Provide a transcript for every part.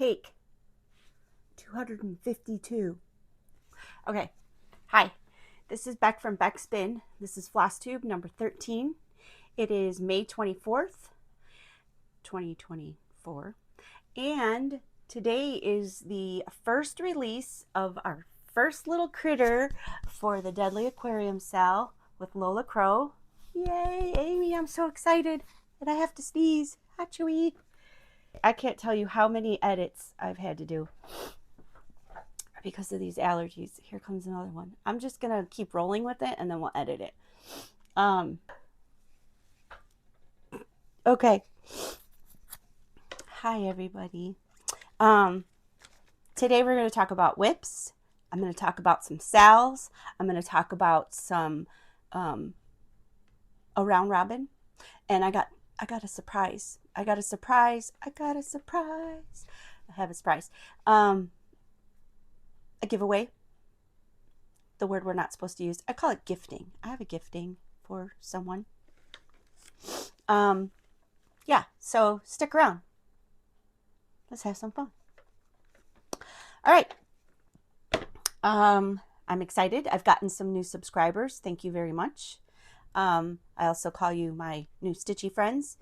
take 252. Okay, hi, this is Beck from Beck Spin. This is Flosstube number 13. It is May 24th, 2024, and today is the first release of our first little critter for the Deadly Aquarium Cell with Lola Crow. Yay, Amy, I'm so excited, and I have to sneeze. Achoo! I can't tell you how many edits I've had to do because of these allergies. Here comes another one. I'm just gonna keep rolling with it and then we'll edit it. Okay. Hi everybody. Today we're going to talk about WIPS. I'm going to talk about some SALs. I'm going to talk about some a round robin, and I got a surprise. I have a surprise. A giveaway. The word we're not supposed to use. I call it gifting. I have a gifting for someone. Yeah, so stick around. Let's have some fun. All right. I'm excited. I've gotten some new subscribers. Thank you very much. I also call you my new stitchy friends.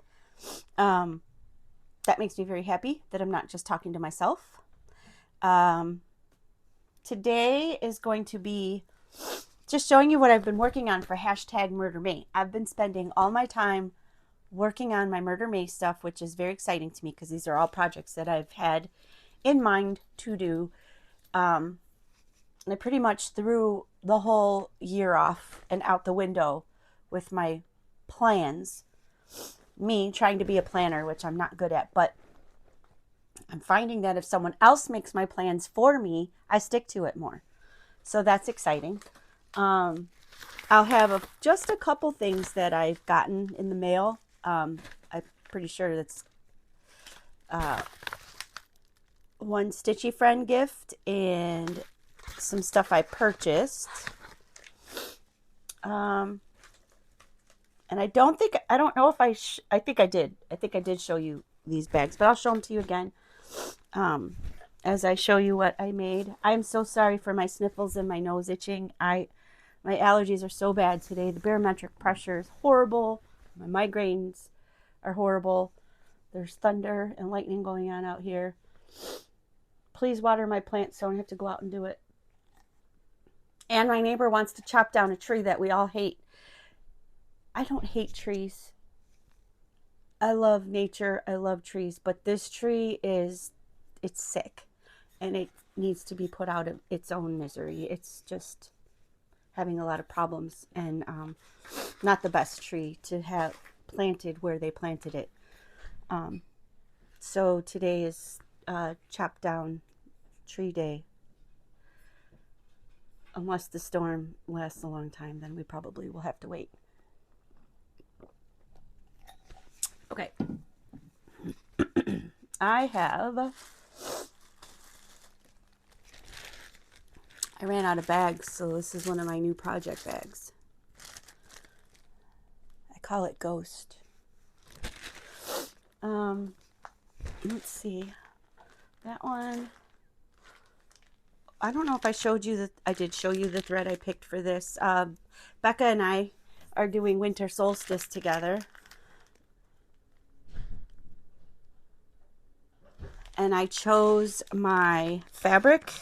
That makes me very happy that I'm not just talking to myself. Today is going to be just showing you what I've been working on for #MurderMay. I've been spending all my time working on my Murder May stuff, which is very exciting to me because these are all projects that I've had in mind to do. I pretty much threw the whole year off and out the window with my plans. Me trying to be a planner, which I'm not good at, but I'm finding that if someone else makes my plans for me, I stick to it more. So that's exciting. I'll have just a couple things that I've gotten in the mail. I'm pretty sure that's one Stitchy Friend gift and some stuff I purchased. And I don't know if I think I did show you these bags, but I'll show them to you again as I show you what I made. I'm so sorry for my sniffles and my nose itching. My allergies are so bad today. The barometric pressure is horrible. My migraines are horrible. There's thunder and lightning going on out here. Please water my plants so I don't have to go out and do it. And my neighbor wants to chop down a tree that we all hate. I don't hate trees. I love nature. I love trees. But this tree it's sick. And it needs to be put out of its own misery. It's just having a lot of problems. And not the best tree to have planted where they planted it. So today is chop down tree day. Unless the storm lasts a long time, then we probably will have to wait. Okay. I ran out of bags, so this is one of my new project bags. I call it Ghost. Let's see. That one, I don't know if I showed you that. I did show you the thread I picked for this. Becca and I are doing winter solstice together. And I chose my fabric.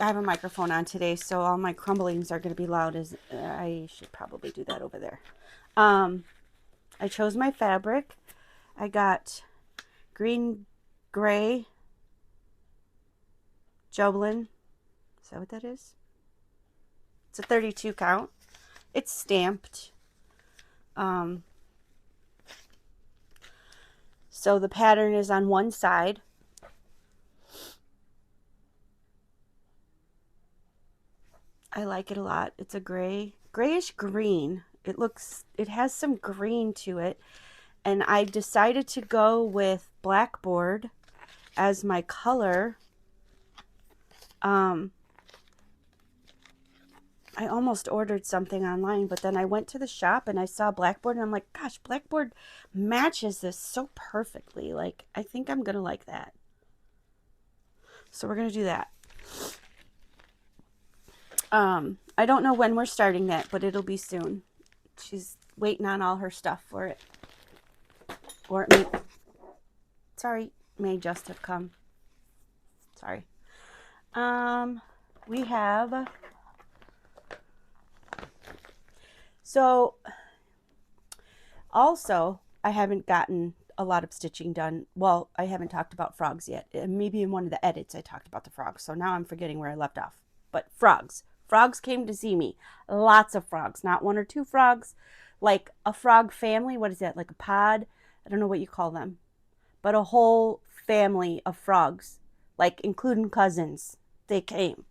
I have a microphone on today, so all my crumblings are going to be loud. I should probably do that over there. I chose my fabric. I got green, gray, Joblin. Is that what that is? It's a 32 count. It's stamped. So the pattern is on one side. I like it a lot. It's a grayish green. It has some green to it. And I decided to go with blackboard as my color. I almost ordered something online, but then I went to the shop and I saw Blackboard and I'm like, gosh, Blackboard matches this so perfectly. Like, I think I'm going to like that. So we're going to do that. I don't know when we're starting that, but it'll be soon. She's waiting on all her stuff for it. Or it may, sorry, may just have come. Sorry. We have, so also I haven't gotten a lot of stitching done. Well, I haven't talked about frogs yet. Maybe in one of the edits I talked about the frogs. So now I'm forgetting where I left off. But frogs. Frogs came to see me. Lots of frogs. Not one or two frogs. Like a frog family. What is that? Like a pod? I don't know what you call them. But a whole family of frogs. Like including cousins. They came.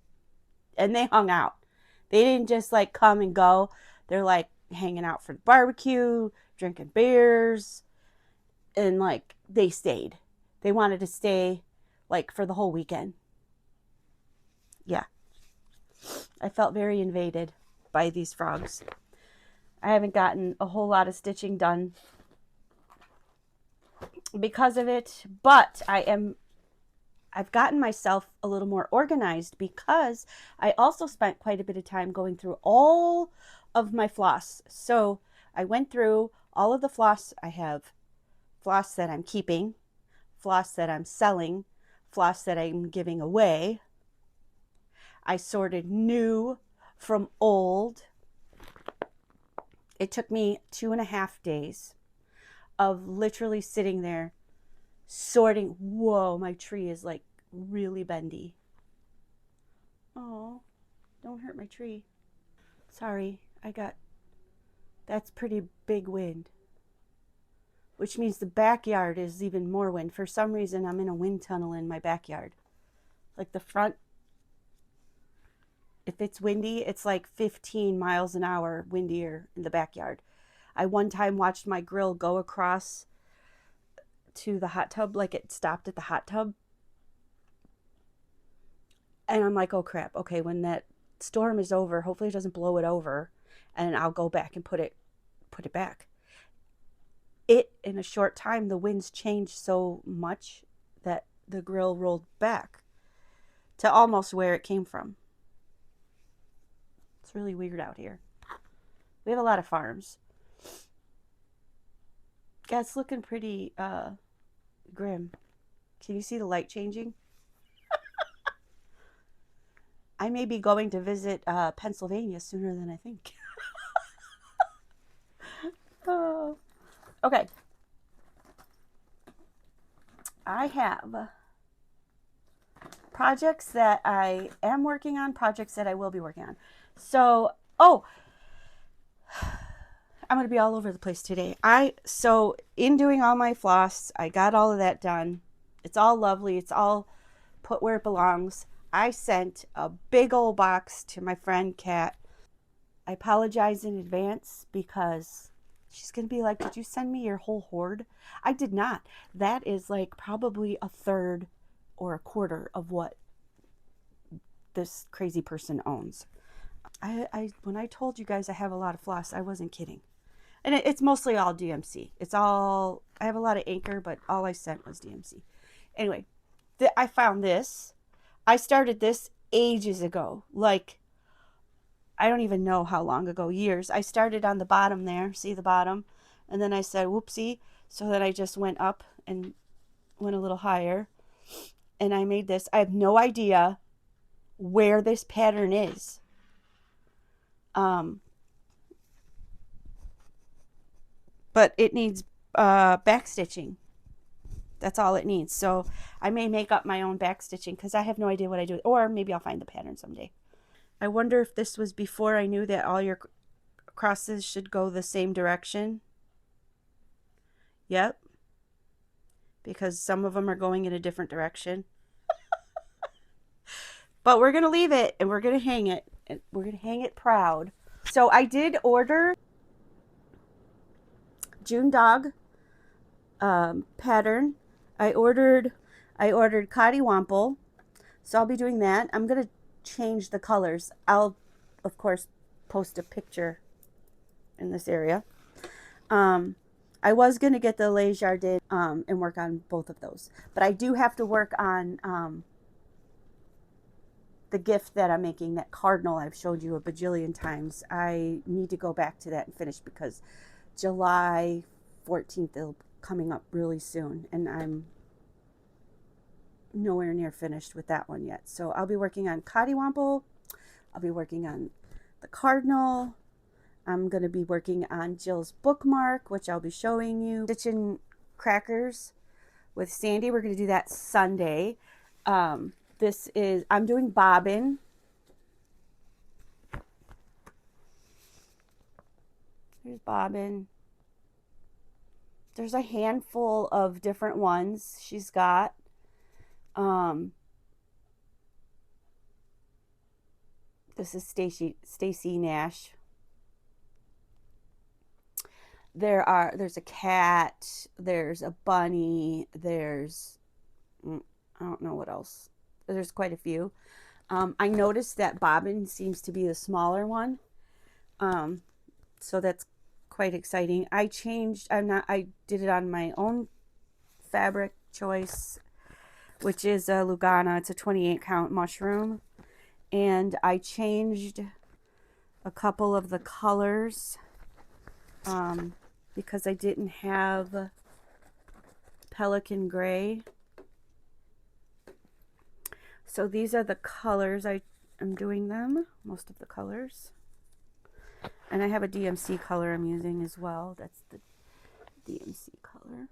And they hung out. They didn't just like come and go. They're like hanging out for the barbecue, drinking beers, and like they stayed. They wanted to stay like for the whole weekend. Yeah. I felt very invaded by these frogs. I haven't gotten a whole lot of stitching done because of it, but I've gotten myself a little more organized because I also spent quite a bit of time going through all of my floss. So I went through all of the floss. I have floss that I'm keeping, floss that I'm selling, floss that I'm giving away. I sorted new from old. It took me 2.5 days of literally sitting there sorting. Whoa, my tree is like really bendy. Oh, don't hurt my tree. Sorry, that's pretty big wind. Which means the backyard is even more wind. For some reason, I'm in a wind tunnel in my backyard. Like the front, if it's windy, it's like 15 miles an hour windier in the backyard. I one time watched my grill go across to the hot tub, like it stopped at the hot tub. And I'm like, oh crap, okay, when that storm is over, hopefully it doesn't blow it over, and I'll go back and put it back. In a short time, the winds changed so much that the grill rolled back to almost where it came from. It's really weird out here. We have a lot of farms. Yeah, it's looking pretty grim. Can you see the light changing? I may be going to visit Pennsylvania sooner than I think. Oh. Okay. I have projects that I am working on, projects that I will be working on. So, I'm going to be all over the place today. So in doing all my floss, I got all of that done. It's all lovely. It's all put where it belongs. I sent a big old box to my friend Kat. I apologize in advance because she's going to be like, did you send me your whole hoard? I did not. That is like probably a third or a quarter of what this crazy person owns. When I told you guys I have a lot of floss, I wasn't kidding. And it's mostly all DMC. I have a lot of Anchor, but all I sent was DMC. Anyway, I found this. I started this ages ago. Like, I don't even know how long ago, years. I started on the bottom there, see the bottom? And then I said, whoopsie. So then I just went up and went a little higher. And I made this. I have no idea where this pattern is. But it needs back stitching. That's all it needs. So I may make up my own back stitching because I have no idea what I do. Or maybe I'll find the pattern someday. I wonder if this was before I knew that all your crosses should go the same direction. Yep. Because some of them are going in a different direction. But we're going to leave it and we're going to hang it. And we're going to hang it proud. So I did order June Dog pattern. I ordered Cottywomple. So I'll be doing that. I'm going to change the colors. I'll of course, post a picture in this area. I was going to get the Les Jardins and work on both of those. But I do have to work on the gift that I'm making, that cardinal I've showed you a bajillion times. I need to go back to that and finish, because July 14th is coming up really soon. And I'm nowhere near finished with that one yet. So I'll be working on Cottywomple. I'll be working on the cardinal. I'm going to be working on Jill's bookmark, which I'll be showing you. Stitching crackers with Sandy. We're going to do that Sunday. I'm doing bobbin. There's bobbin. There's a handful of different ones she's got. This is Stacy Nash. There's a cat, there's a bunny, there's, I don't know what else. There's quite a few. I noticed that bobbin seems to be the smaller one. So that's quite exciting. I did it on my own fabric choice, which is a Lugana. It's a 28 count mushroom. And I changed a couple of the colors because I didn't have pelican gray. So these are the colors I'm doing them, most of the colors. And I have a DMC color I'm using as well. That's the DMC color.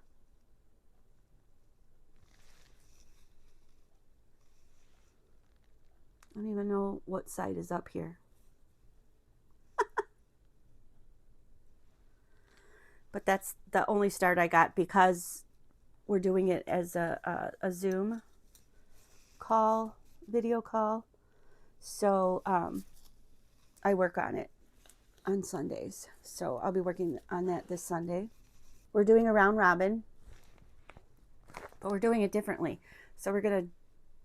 I don't even know what side is up here. But that's the only start I got, because we're doing it as a Zoom call, video call. So I work on it on Sundays. So I'll be working on that this Sunday. We're doing a round robin, but we're doing it differently. So we're going to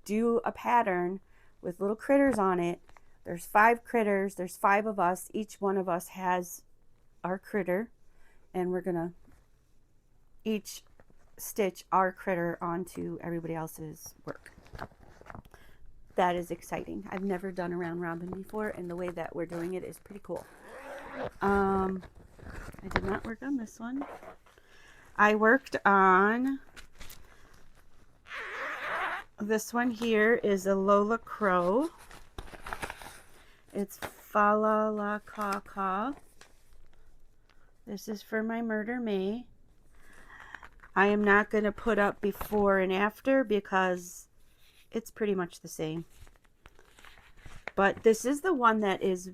do a pattern with little critters on it. There's 5 critters. There's 5 of us. Each one of us has our critter. And we're going to each stitch our critter onto everybody else's work. That is exciting. I've never done a round robin before, and the way that we're doing it is pretty cool. I did not work on this one. I worked on this one here, is a Lola Crow. It's Fa La La Ka Ka. This is for my Murder May. I am not going to put up before and after because it's pretty much the same. But this is the one that is,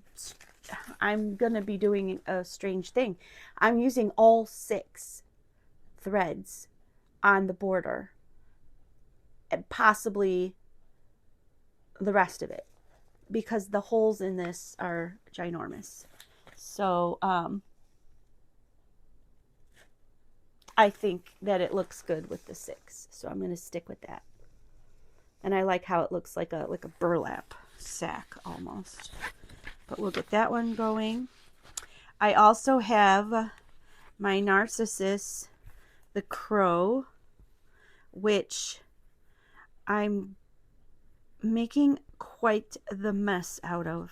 I'm going to be doing a strange thing. I'm using all 6 threads on the border, and possibly the rest of it, because the holes in this are ginormous. So, I think that it looks good with the 6, so I'm going to stick with that. And I like how it looks like a burlap sack almost. But we'll get that one going. I also have my Narcissus, the Crow, which I'm making quite the mess out of.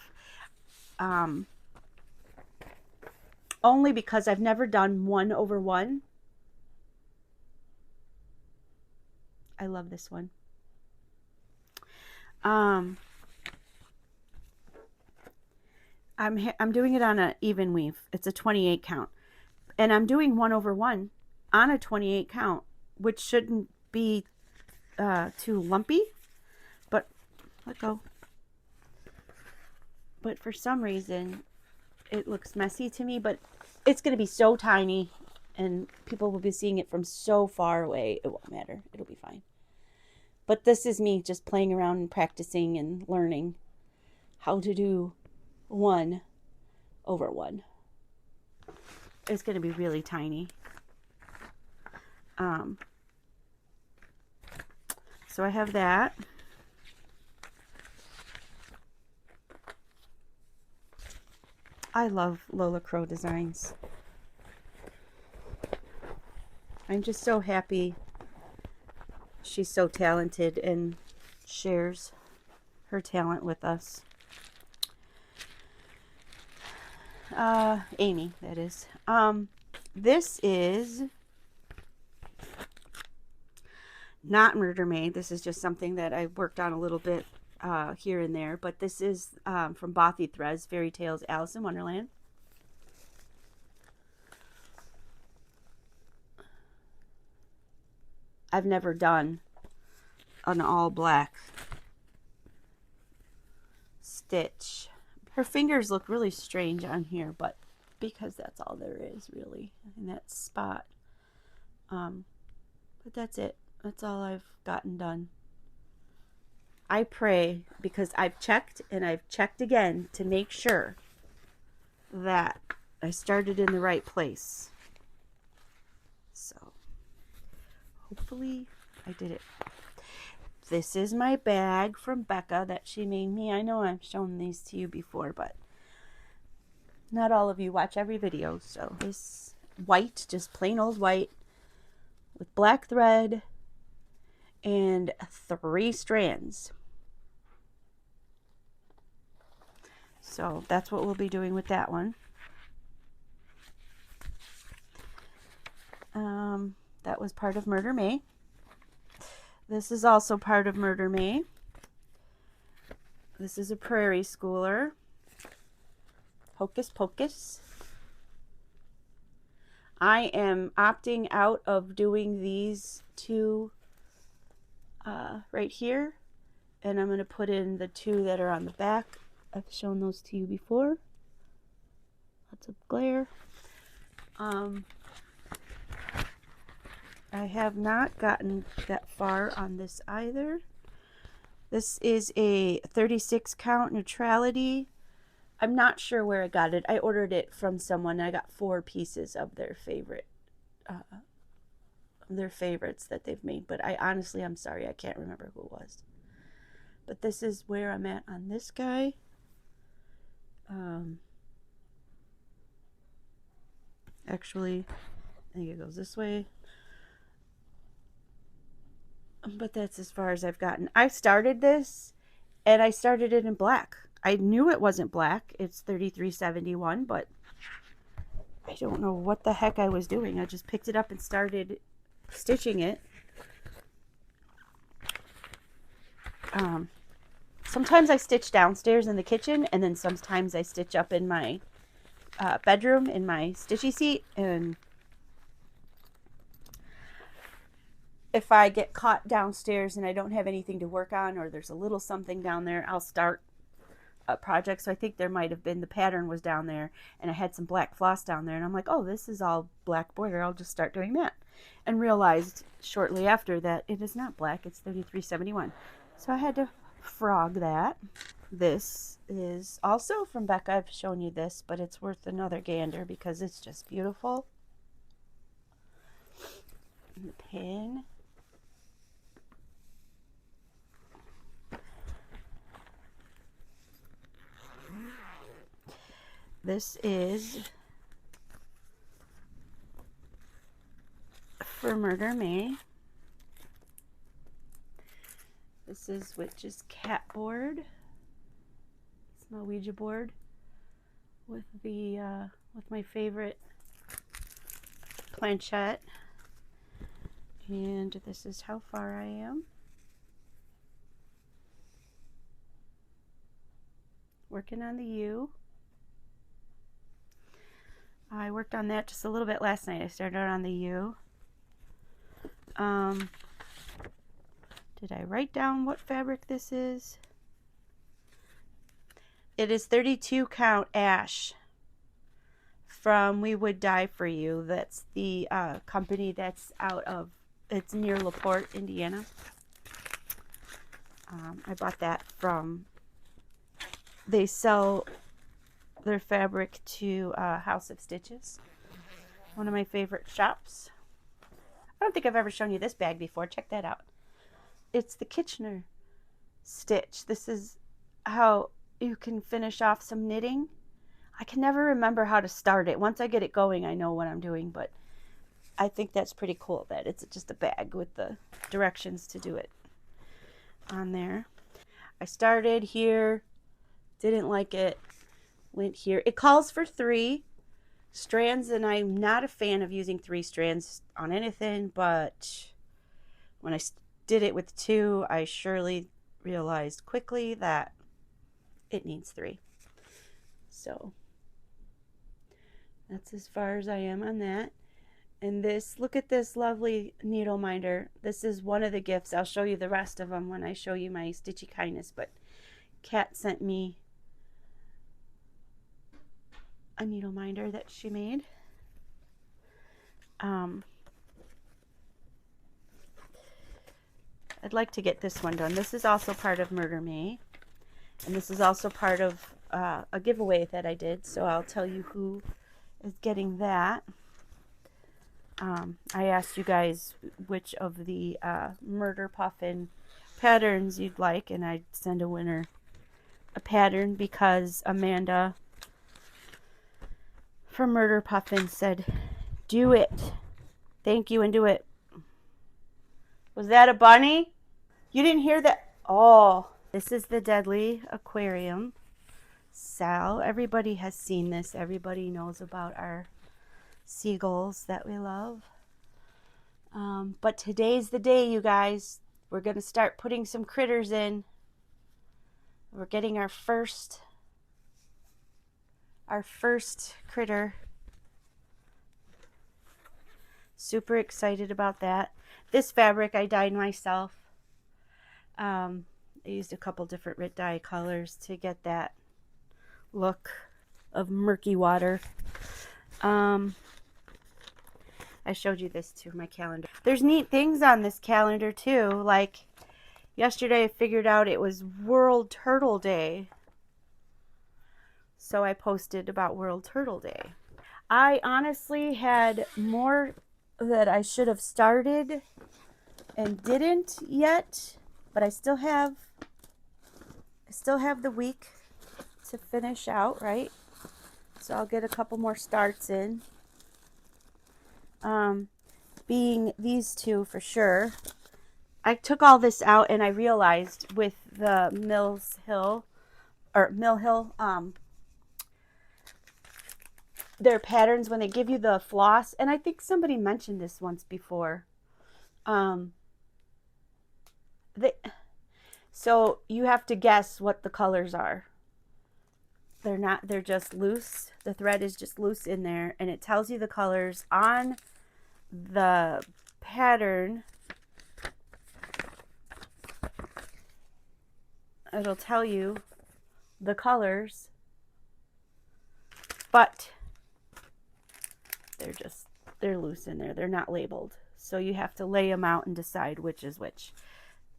Only because I've never done 1/1. I love this one. I'm doing it on an even weave. It's a 28 count. And I'm doing 1/1 on a 28 count, which shouldn't be too lumpy. But let go. But for some reason, it looks messy to me. But it's going to be so tiny, and people will be seeing it from so far away. It won't matter. It'll be fine. But this is me just playing around and practicing and learning how to do 1/1. It's going to be really tiny. So I have that. I love Lola Crow designs. I'm just so happy she's so talented and shares her talent with us. Amy, that is. This is not Murder Made. This is just something that I worked on a little bit here and there. But this is from Bothy Threads, Fairy Tales Alice in Wonderland. I've never done an all black stitch. Her fingers look really strange on here, but because that's all there is really in that spot. But that's it. That's all I've gotten done. I pray, because I've checked and I've checked again to make sure that I started in the right place. So hopefully I did it. This is my bag from Becca that she made me. I know I've shown these to you before, but not all of you watch every video. So this white, just plain old white with black thread and 3 strands. So that's what we'll be doing with that one. That was part of Murder May. This is also part of Murder May. This is a Prairie Schooler. Hocus Pocus. I am opting out of doing these 2 right here. And I'm going to put in the 2 that are on the back. I've shown those to you before. Lots of glare. I have not gotten that far on this either. This is a 36 count neutrality. I'm not sure where I got it. I ordered it from someone. I got 4 pieces of their favorites that they've made. But I'm sorry, I can't remember who it was. But this is where I'm at on this guy. Actually, I think it goes this way. But that's as far as I've gotten. I started this, and I started it in black. I knew it wasn't black. It's 3371, but I don't know what the heck I was doing. I just picked it up and started stitching it. Sometimes I stitch downstairs in the kitchen, and then sometimes I stitch up in my bedroom in my stitchy seat. And if I get caught downstairs and I don't have anything to work on, or there's a little something down there, I'll start a project. So I think there might have been, the pattern was down there, and I had some black floss down there, and I'm like, oh, this is all black border. I'll just start doing that. And realized shortly after that it is not black, it's 3371. So I had to frog that. This is also from Becca. I've shown you this, but it's worth another gander because it's just beautiful. And the pin. This is for Murder May. This is Witch's Cat board. It's my Ouija board with the with my favorite planchette. And this is how far I am. Working on the U. I worked on that just a little bit last night. I started on the U. Did I write down what fabric this is? It is 32 count ash from We Would Die For You. That's the company that's out of, it's near LaPorte, Indiana. I bought that from, they sell their fabric to House of Stitches, one of my favorite shops. I don't think I've ever shown you this bag before. Check that out. It's the Kitchener stitch. This is how you can finish off some knitting. I can never remember how to start it. Once I get it going, I know what I'm doing, but I think that's pretty cool that it's just a bag with the directions to do it on there. I started here, didn't like it, went here. It calls for 3 strands, and I'm not a fan of using 3 strands on anything, but when I did it with 2, I surely realized quickly that it needs 3. So that's as far as I am on that. And this, look at this lovely needle minder. This is one of the gifts. I'll show you the rest of them when I show you my Stitchy Kindness, but Kat sent me a needle minder that she made. I'd like to get this one done. This is also part of Murder Me, and this is also part of a giveaway that I did, so I'll tell you who is getting that. I asked you guys which of the Murder Puffin patterns you'd like, and I'd send a winner a pattern because Amanda from Murder Puffin said, do it. Thank you, and do it. Was that a bunny? You didn't hear that? Oh, this is the Deadly Aquarium. Sal, everybody has seen this. Everybody knows about our seagulls that we love. But today's the day, you guys. We're going to start putting some critters in. We're getting our first critter. Super excited about that. This fabric I dyed myself. I used a couple different Rit dye colors to get that look of murky water. I showed you this too, my calendar. There's neat things on this calendar too. Like yesterday I figured out it was World Turtle Day. So I posted about World Turtle Day. I honestly had more that I should have started and didn't yet, but I still have the week to finish out, right? So I'll get a couple more starts in. Being these 2 for sure. I took all this out and I realized with the Mill Hill, their patterns, when they give you the floss, and I think somebody mentioned this once before, so you have to guess what the colors are. They're just loose. The thread is just loose in there, and it tells you the colors on the pattern. It'll tell you the colors, but they're loose in there. They're not labeled. So you have to lay them out and decide which is which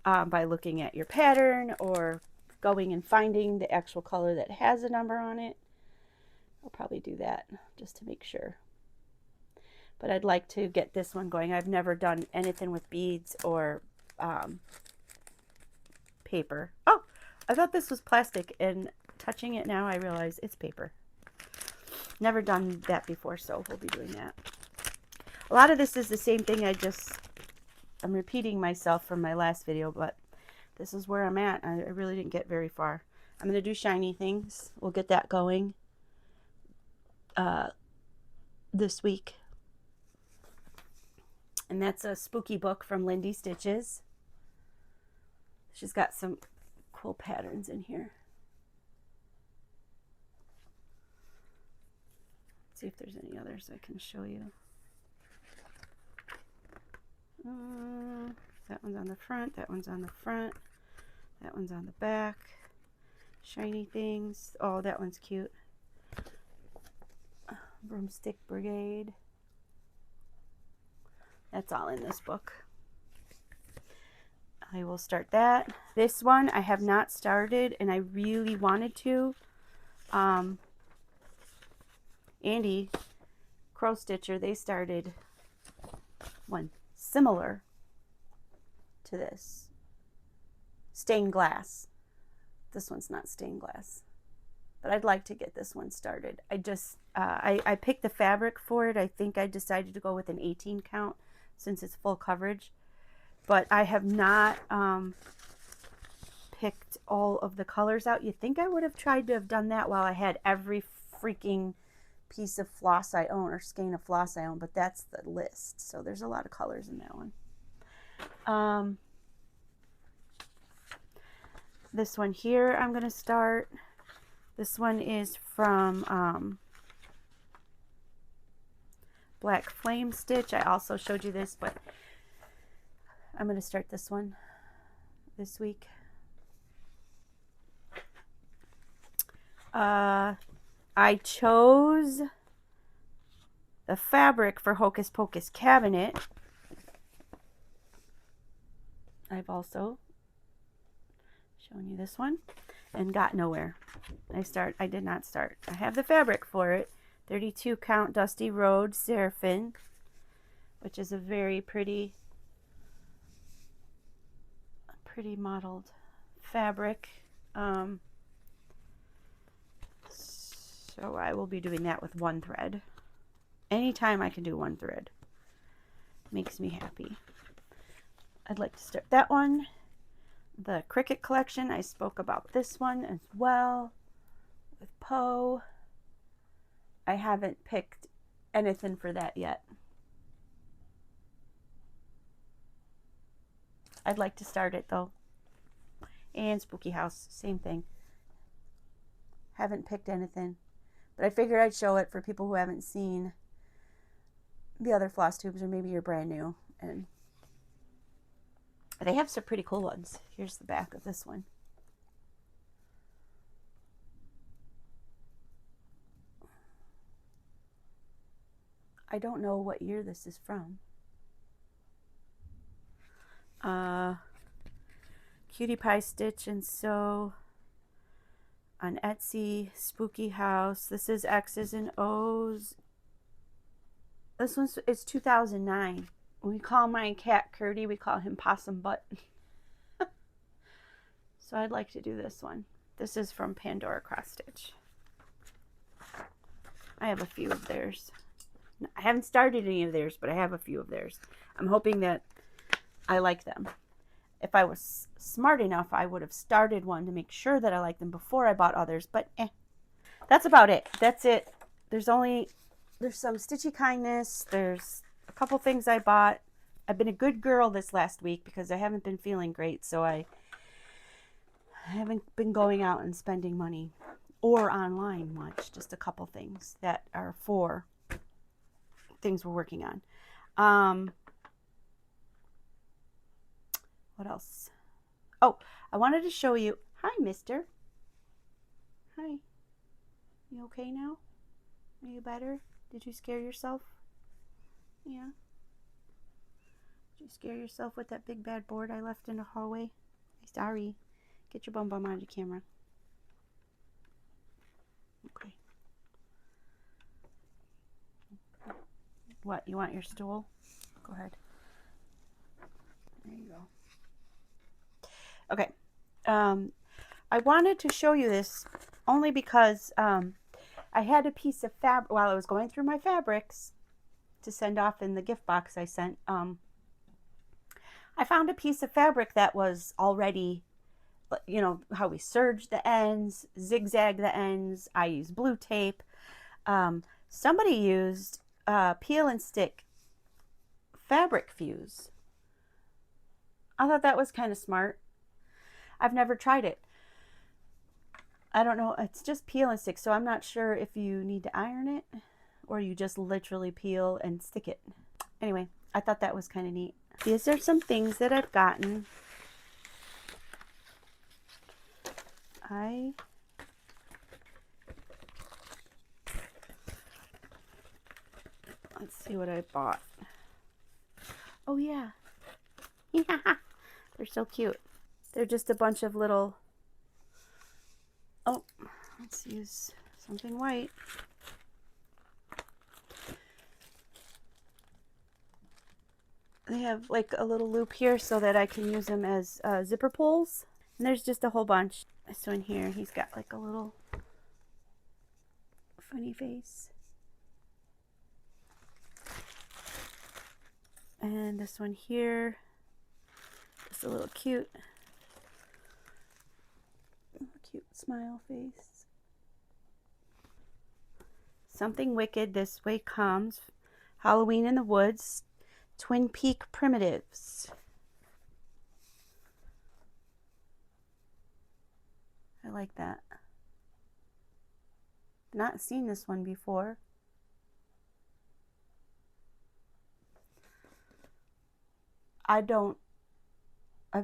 by looking at your pattern or going and finding the actual color that has a number on it. I'll probably do that just to make sure. But I'd like to get this one going. I've never done anything with beads or paper. Oh, I thought this was plastic, and touching it now I realize it's paper. Never done that before, so we'll be doing that. A lot of this is the same thing. I'm repeating myself from my last video, but this is where I'm at. I really didn't get very far. I'm going to do shiny things. We'll get that going this week. And that's a spooky book from Lindy Stitches. She's got some cool patterns in here. Let's see if there's any others I can show you. That one's on the front, that one's on the front, that one's on the back. Shiny things. Oh, that one's cute. Broomstick Brigade. That's all in this book. I will start that. This one I have not started, and I really wanted to. Andy Crow Stitcher, they started one similar to this. Stained glass. This one's not stained glass. but I'd like to get this one started. I just, I picked the fabric for it. I think I decided to go with an 18 count since it's full coverage, but I have not picked all of the colors out. You'd think I would have tried to have done that while I had every freaking piece of floss I own or skein of floss I own, but that's the list. So there's a lot of colors in that one. This one here I'm going to start. This one is from Black Flame Stitch. I also showed you this, but I'm going to start this one this week. I chose the fabric for Hocus Pocus Cabinet. I've also shown you this one and got nowhere. I did not start. I have the fabric for it. 32 count Dusty Road Seraphim, which is a very pretty modeled fabric. So I will be doing that with one thread. Anytime I can do one thread makes me happy. I'd like to start that one. The Cricut collection, I spoke about this one as well with Poe. I haven't picked anything for that yet. I'd like to start it though. And Spooky House, same thing. Haven't picked anything, but I figured I'd show it for people who haven't seen the other Flosstubes, or maybe you're brand new. And they have some pretty cool ones. Here's the back of this one. I don't know what year this is from. Cutie Pie Stitch and Sew on Etsy. Spooky House. This is X's and O's. This one's it's 2009. We call my cat Curdy. We call him Possum Butt. So I'd like to do this one. This is from Pandora Cross Stitch. I have a few of theirs. I haven't started any of theirs, but I have a few of theirs. I'm hoping that I like them. If I was smart enough, I would have started one to make sure that I like them before I bought others, but that's about it. That's it. There's some Stitchy Kindness. There's a couple things I bought. I've been a good girl this last week because I haven't been feeling great, so I haven't been going out and spending money or online much. Just a couple things that are for things we're working on. What else? Oh, I wanted to show you. Hi, mister. Hi. You okay now? Are you better? Did you scare yourself? Yeah. Did you scare yourself with that big bad board I left in the hallway? Sorry. Get your bum out of the camera. Okay. What? You want your stool? Go ahead. There you go. Okay. I wanted to show you this only because I had a piece of fabric while I was going through my fabrics to send off in the gift box I sent. I found a piece of fabric that was already, you know, how we serge the ends, zigzag the ends. I use blue tape. Somebody used peel and stick fabric fuse. I thought that was kind of smart. I've never tried it. I don't know. It's just peel and stick, so I'm not sure if you need to iron it or you just literally peel and stick it. Anyway, I thought that was kind of neat. These are some things that I've gotten. Let's see what I bought. Oh yeah. Yeah. They're so cute. They're just a bunch of little, oh, let's use something white. They have like a little loop here so that I can use them as zipper pulls. And there's just a whole bunch. So in here, he's got like a little Funny face. And this one here, just a little cute smile face. Something Wicked This Way Comes, Halloween in the Woods, Twin Peak Primitives. I like that. Not seen this one before. I've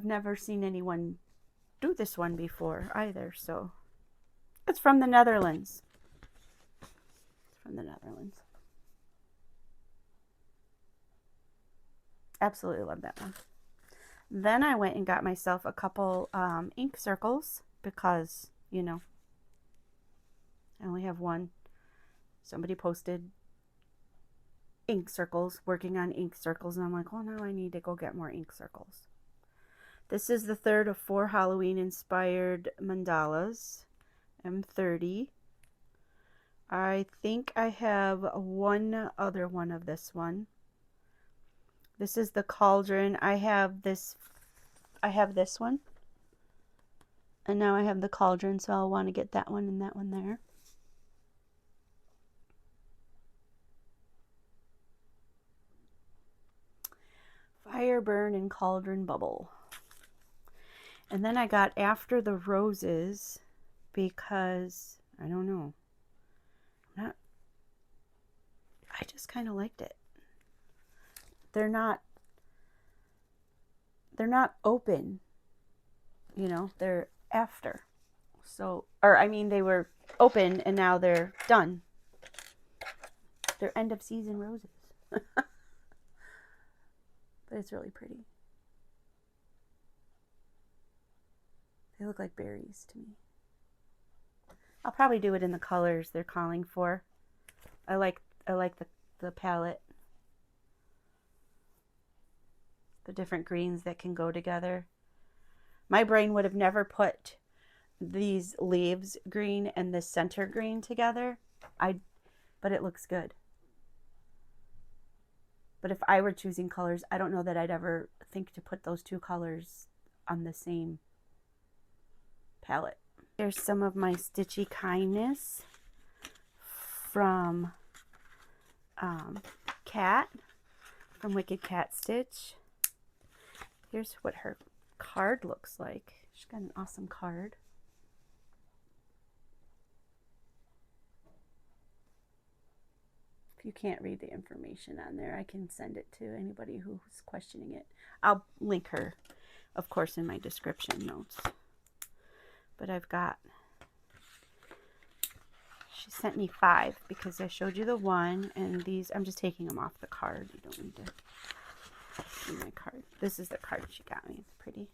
never seen anyone do this one before either, so it's from the Netherlands. It's from the Netherlands. Absolutely love that one. Then I went and got myself a couple ink circles because, you know, I only have one. Somebody posted ink circles, working on ink circles, and I'm like, oh, now I need to go get more ink circles. This is the third of 4 Halloween inspired mandalas, M30. I think I have one other one of this one. This is the cauldron. I have this one. And now I have the cauldron, so I'll want to get that one and that one there. Fire Burn and Cauldron Bubble. And then I got After the Roses because, I don't know, I just kind of liked it. They're not open, you know, they're after. So, or I mean, they were open and now they're done. They're end of season roses. But it's really pretty. They look like berries to me. I'll probably do it in the colors they're calling for. I like the palette. The different greens that can go together. My brain would have never put these leaves green and the center green together. But it looks good. But if I were choosing colors, I don't know that I'd ever think to put those two colors on the same palette. Here's some of my Stitchy Kindness from Cat, from Wicked Cat Stitch. Here's what her card looks like. She's got an awesome card. If you can't read the information on there, I can send it to anybody who's questioning it. I'll link her, of course, in my description notes. But I've got, she sent me 5 because I showed you the one, and these, I'm just taking them off the card. You don't need to see my card. This is the card she got me. It's pretty.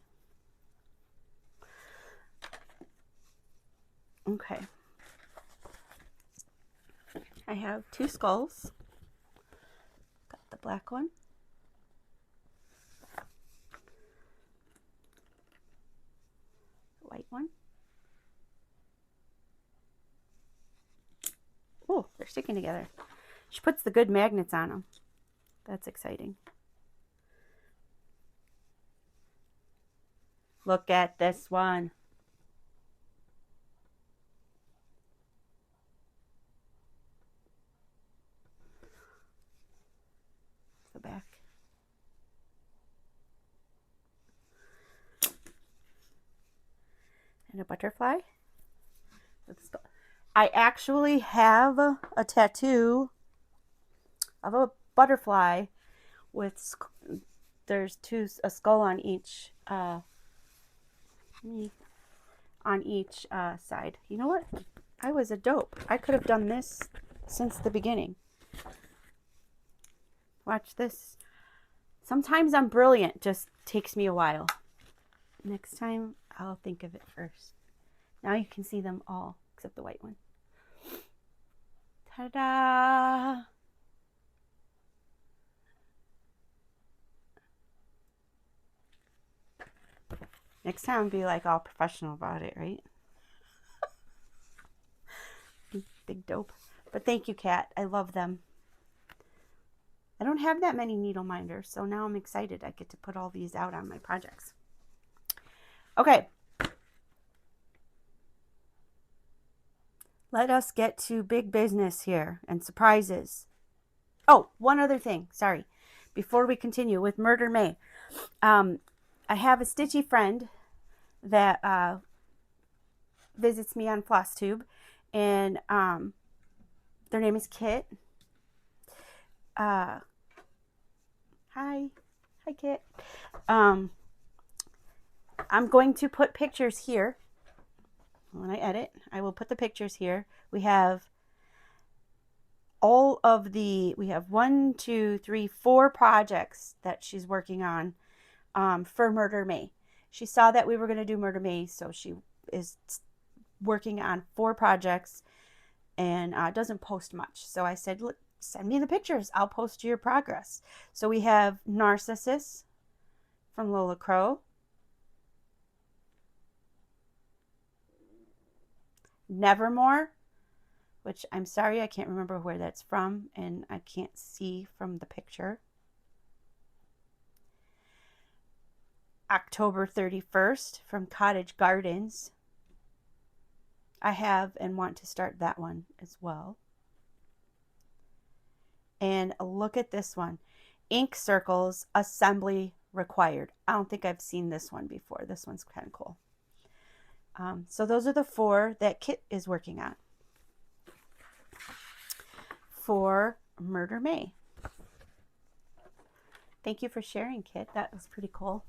Okay. I have 2 skulls. Got the black one. The white one. Oh, they're sticking together. She puts the good magnets on them. That's exciting. Look at this one. The back. And a butterfly. I actually have a tattoo of a butterfly with, there's a skull on each side. You know what? I was a dope. I could have done this since the beginning. Watch this. Sometimes I'm brilliant. Just takes me a while. Next time I'll think of it first. Now you can see them all except the white one. Ta-da! Next time be like all professional about it, right? Big dope. But thank you, Kat. I love them. I don't have that many needle minders, so now I'm excited. I get to put all these out on my projects. Okay. Let us get to big business here and surprises. Oh, one other thing. Sorry. Before we continue with Murder May, I have a stitchy friend that visits me on Flosstube, and their name is Kit. Hi, Kit. I'm going to put pictures here. When I edit, I will put the pictures here. We have all of the, we have 1, 2, 3, 4 projects that she's working on for Murder May. She saw that we were going to do Murder May, so she is working on 4 projects and doesn't post much. So I said, look, send me the pictures. I'll post your progress. So we have Narcissus from Lola Crow. Nevermore, which I'm sorry, I can't remember where that's from, and I can't see from the picture. October 31st from Cottage Gardens. I have and want to start that one as well. And look at this one. Ink Circles, assembly required. I don't think I've seen this one before. This one's kind of cool. So those are the 4 that Kit is working on for Murder May. Thank you for sharing, Kit. That was pretty cool.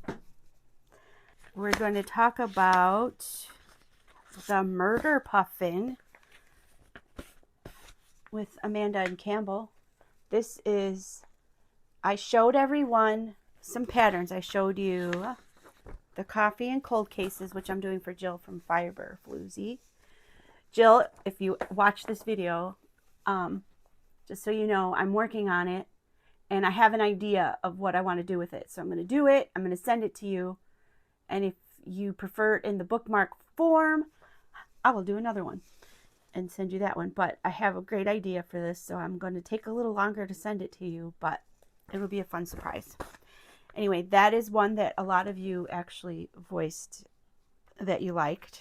We're going to talk about the Murder Puffin with Amanda and Campbell. This is, I showed everyone some patterns. I showed you the coffee and cold cases, which I'm doing for Jill from Fiber Floozy. Jill, if you watch this video, just so you know, I'm working on it and I have an idea of what I want to do with it. So I'm going to do it. I'm going to send it to you. And if you prefer it in the bookmark form, I will do another one and send you that one. But I have a great idea for this, so I'm going to take a little longer to send it to you, but it will be a fun surprise. Anyway, that is one that a lot of you actually voiced that you liked.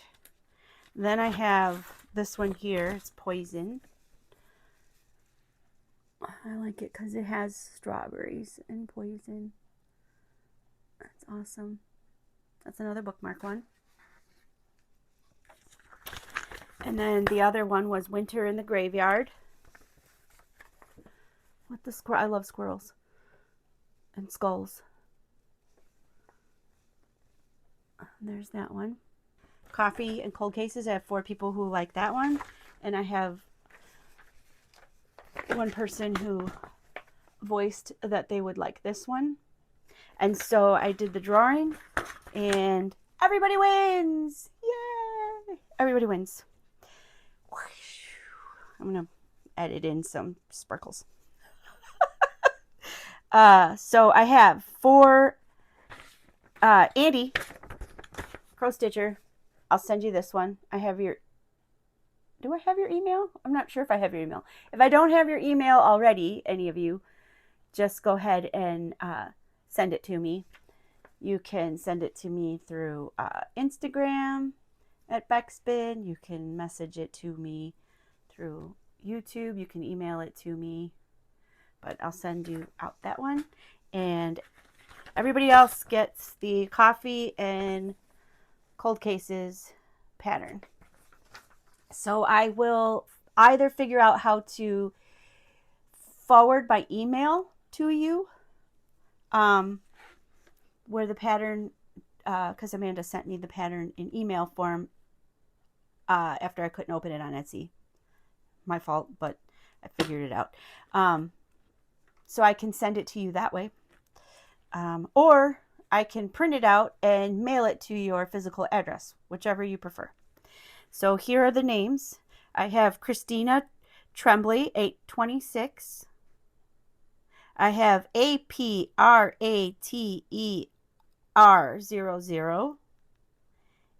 Then I have this one here. It's Poison. I like it because it has strawberries and poison. That's awesome. That's another bookmark one. And then the other one was Winter in the Graveyard. What the squirrel? I love squirrels and skulls. There's that one. Coffee and cold cases. I have 4 people who like that one, and I have 1 person who voiced that they would like this one. And so I did the drawing, and everybody wins! Yay! Everybody wins. I'm gonna edit in some sparkles. So I have for Andy Crow Stitcher. I'll send you this one. I have your, do I have your email? I'm not sure if I have your email. If I don't have your email already, any of you, just go ahead and send it to me. You can send it to me through Instagram at Backspin. You can message it to me through YouTube. You can email it to me, but I'll send you out that one. And everybody else gets the coffee and cold cases pattern. So I will either figure out how to forward by email to you where the pattern, because Amanda sent me the pattern in email form after I couldn't open it on Etsy. My fault, but I figured it out. So I can send it to you that way. Or I can print it out and mail it to your physical address, whichever you prefer. So here are the names. I have Christina Tremblay, 826. I have APRATER00.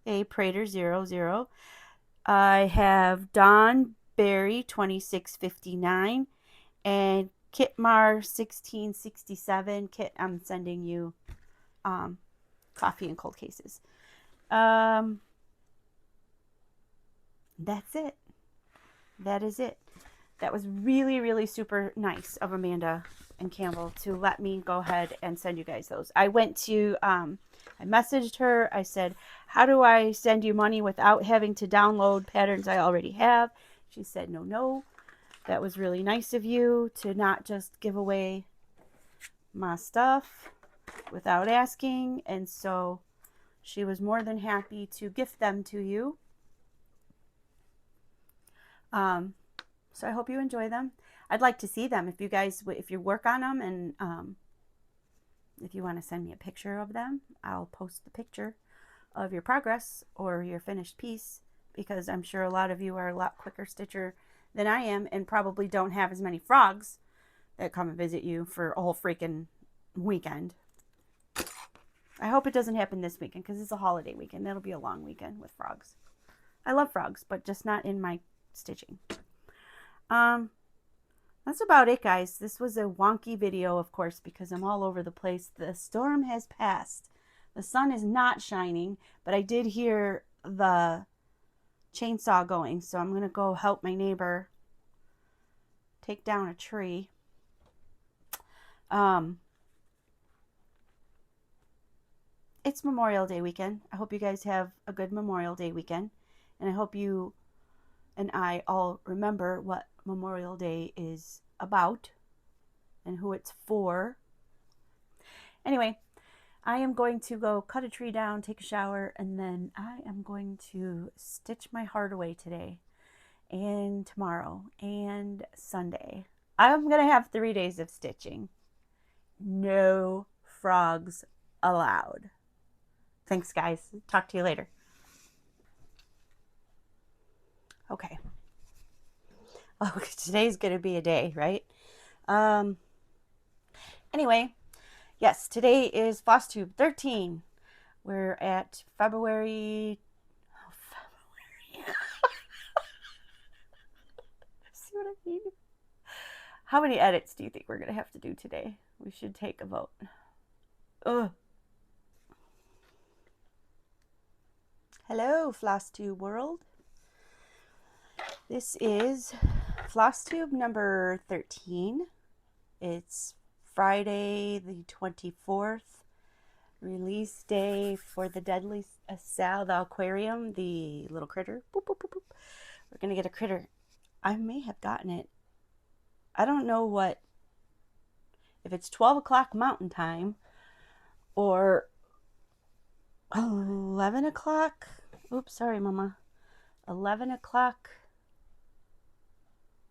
A Prater 00. I have Dawn Berry 2659, and Kitmar 1667. Kit, I'm sending you coffee and cold cases. That's it. That is it. That was really, really super nice of Amanda and Campbell to let me go ahead and send you guys those. I went to, I messaged her. I said, how do I send you money without having to download patterns I already have? She said, no. That was really nice of you to not just give away my stuff without asking. And so she was more than happy to gift them to you. So I hope you enjoy them. I'd like to see them if you guys, if you work on them, and if you want to send me a picture of them, I'll post the picture of your progress or your finished piece, because I'm sure a lot of you are a lot quicker stitcher than I am and probably don't have as many frogs that come and visit you for a whole freaking weekend. I hope it doesn't happen this weekend because it's a holiday weekend. That'll be a long weekend with frogs. I love frogs, but just not in my stitching. That's about it, guys. This was a wonky video, of course, because I'm all over the place. The storm has passed. The sun is not shining, but I did hear the chainsaw going, so I'm going to go help my neighbor take down a tree. It's Memorial Day weekend. I hope you guys have a good Memorial Day weekend, and I hope you and I all remember what Memorial Day is about and who it's for. Anyway, I am going to go cut a tree down, take a shower, and then I am going to stitch my heart away today and tomorrow and Sunday. I'm going to have 3 days of stitching. No frogs allowed. Thanks, guys. Talk to you later. Okay. Oh, today's going to be a day, right? Anyway, yes, today is Flosstube 13. We're at February. Oh, February. See what I mean? How many edits do you think we're going to have to do today? We should take a vote. Ugh. Hello, Flosstube world. This is Flosstube number 13. It's Friday the 24th, release day for the Deadly Sal, the aquarium, the little critter. Boop, boop, boop, boop. We're going to get a critter. I may have gotten it. I don't know if it's 12 o'clock mountain time or 11 o'clock. Oops, sorry, Mama. 11 o'clock.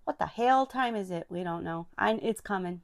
What the hell time is it? We don't know. It's coming.